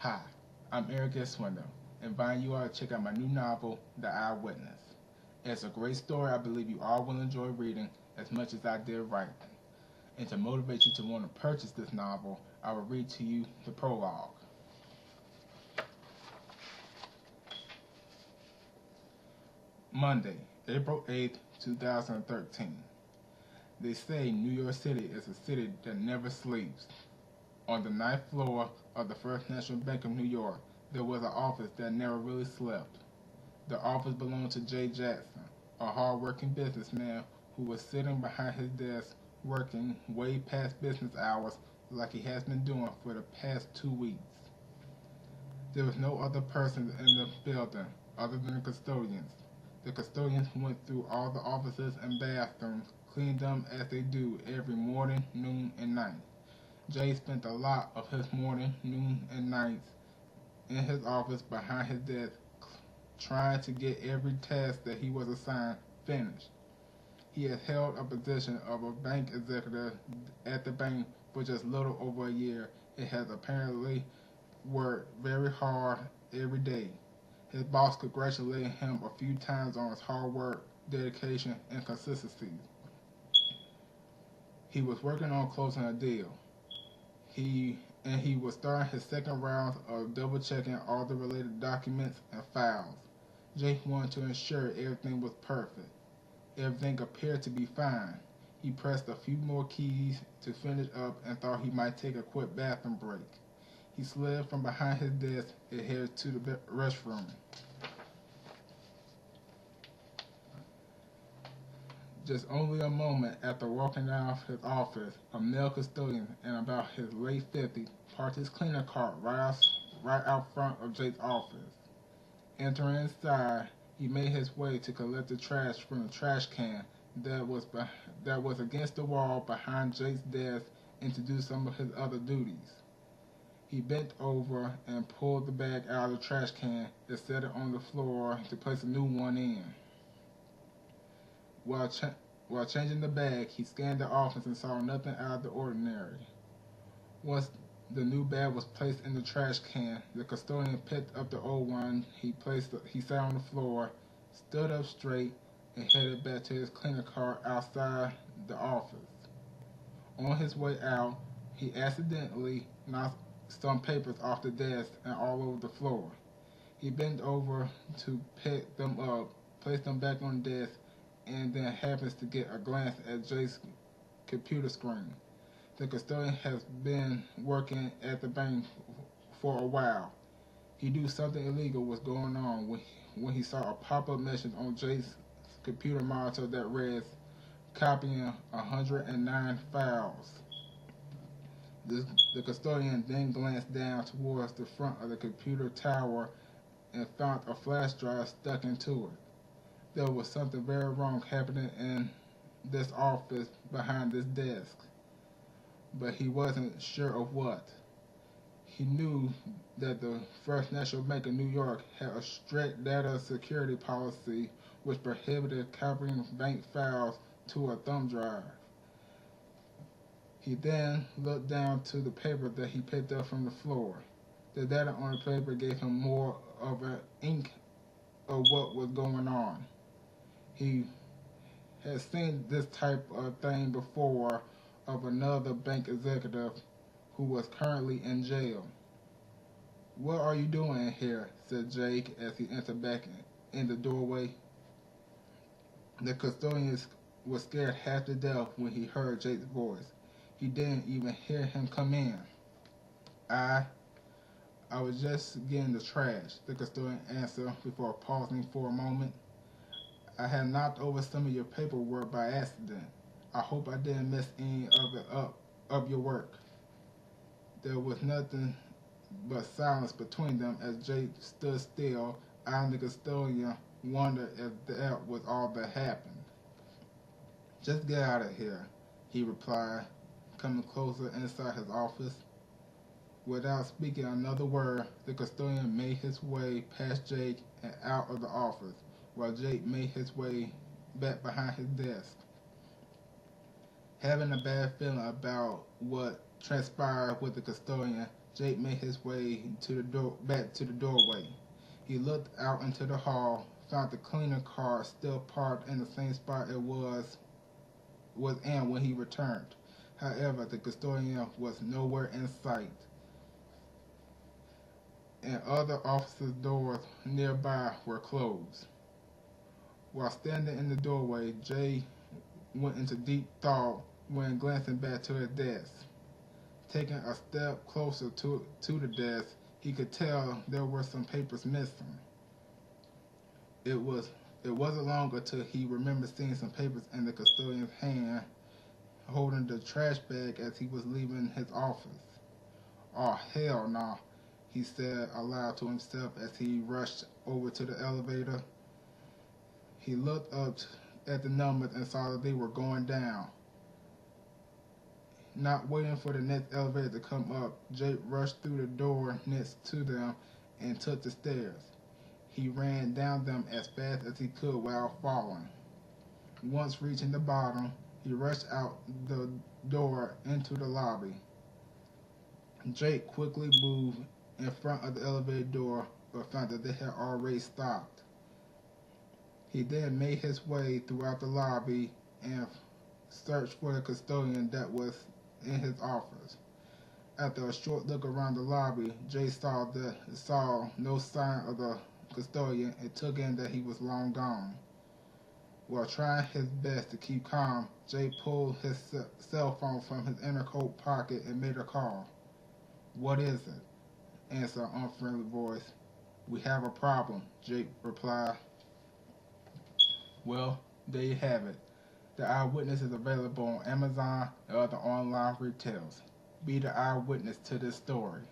Hi, I'm Andrea Swindell, inviting you all to check out my new novel, The Eyewitness. It's a great story I believe you all will enjoy reading as much as I did writing. And to motivate you to want to purchase this novel, I will read to you the prologue. Monday, April 8th, 2013. They say New York City is a city that never sleeps. On the 9th floor of the First National Bank of New York, there was an office that never really slept. The office belonged to Jay Jackson, a hard-working businessman who was sitting behind his desk working way past business hours like he has been doing for the past 2 weeks. There was no other person in the building other than the custodians. The custodians went through all the offices and bathrooms, cleaned them as they do every morning, noon, and night. Jay spent a lot of his morning, noon, and nights in his office behind his desk trying to get every task that he was assigned finished. He has held a position of a bank executive at the bank for just little over a year. It has apparently worked very hard every day. His boss congratulated him a few times on his hard work, dedication, and consistency. He was working on closing a deal. He was starting his second round of double-checking all the related documents and files. Jake wanted to ensure everything was perfect. Everything appeared to be fine. He pressed a few more keys to finish up and thought he might take a quick bathroom break. He slid from behind his desk and headed to the restroom. Just only a moment after walking out of his office, a male custodian in about his late 50s parked his cleaner cart right out front of Jake's office. Entering inside, he made his way to collect the trash from the trash can that was against the wall behind Jake's desk and to do some of his other duties. He bent over and pulled the bag out of the trash can and set it on the floor to place a new one in. While changing the bag, he scanned the office and saw nothing out of the ordinary. Once the new bag was placed in the trash can, the custodian picked up the old one he sat on the floor, stood up straight, and headed back to his cleaner car outside the office. On his way out, he accidentally knocked some papers off the desk and all over the floor. He bent over to pick them up, placed them back on the desk, and then happens to get a glance at Jake's computer screen. The custodian has been working at the bank for a while. He knew something illegal was going on when he saw a pop-up message on Jake's computer monitor that read, copying 109 files. The custodian then glanced down towards the front of the computer tower and found a flash drive stuck into it. There was something very wrong happening in this office behind this desk, but he wasn't sure of what. He knew that the First National Bank of New York had a strict data security policy which prohibited copying bank files to a thumb drive. He then looked down to the paper that he picked up from the floor. The data on the paper gave him more of an ink of what was going on. He had seen this type of thing before of another bank executive who was currently in jail. "What are you doing here?" said Jake as he entered back in the doorway. The custodian was scared half to death when he heard Jake's voice. He didn't even hear him come in. I was just getting the trash," the custodian answered before pausing for a moment. "I had knocked over some of your paperwork by accident. I hope I didn't mess any of it up of your work." There was nothing but silence between them as Jake stood still, eyeing the custodian, wondered if that was all that happened. "Just get out of here," he replied, coming closer inside his office. Without speaking another word, the custodian made his way past Jake and out of the office, while Jake made his way back behind his desk. Having a bad feeling about what transpired with the custodian, Jake made his way to the door, back to the doorway. He looked out into the hall, found the cleaner car still parked in the same spot it was in when he returned. However, the custodian was nowhere in sight, and other officers' doors nearby were closed. While standing in the doorway, Jay went into deep thought when glancing back to his desk. Taking a step closer to the desk, he could tell there were some papers missing. It wasn't long until he remembered seeing some papers in the custodian's hand, holding the trash bag as he was leaving his office. "Oh, hell nah," he said aloud to himself as he rushed over to the elevator. He looked up at the numbers and saw that they were going down. Not waiting for the next elevator to come up, Jake rushed through the door next to them and took the stairs. He ran down them as fast as he could without falling. Once reaching the bottom, he rushed out the door into the lobby. Jake quickly moved in front of the elevator door, but found that they had already stopped. He then made his way throughout the lobby and searched for the custodian that was in his office. After a short look around the lobby, Jay saw no sign of the custodian and took in that he was long gone. While trying his best to keep calm, Jay pulled his cell phone from his inner coat pocket and made a call. "What is it?" answered an unfriendly voice. "We have a problem," Jake replied. Well, there you have it. The Eyewitness is available on Amazon and other online retailers. Be the eyewitness to this story.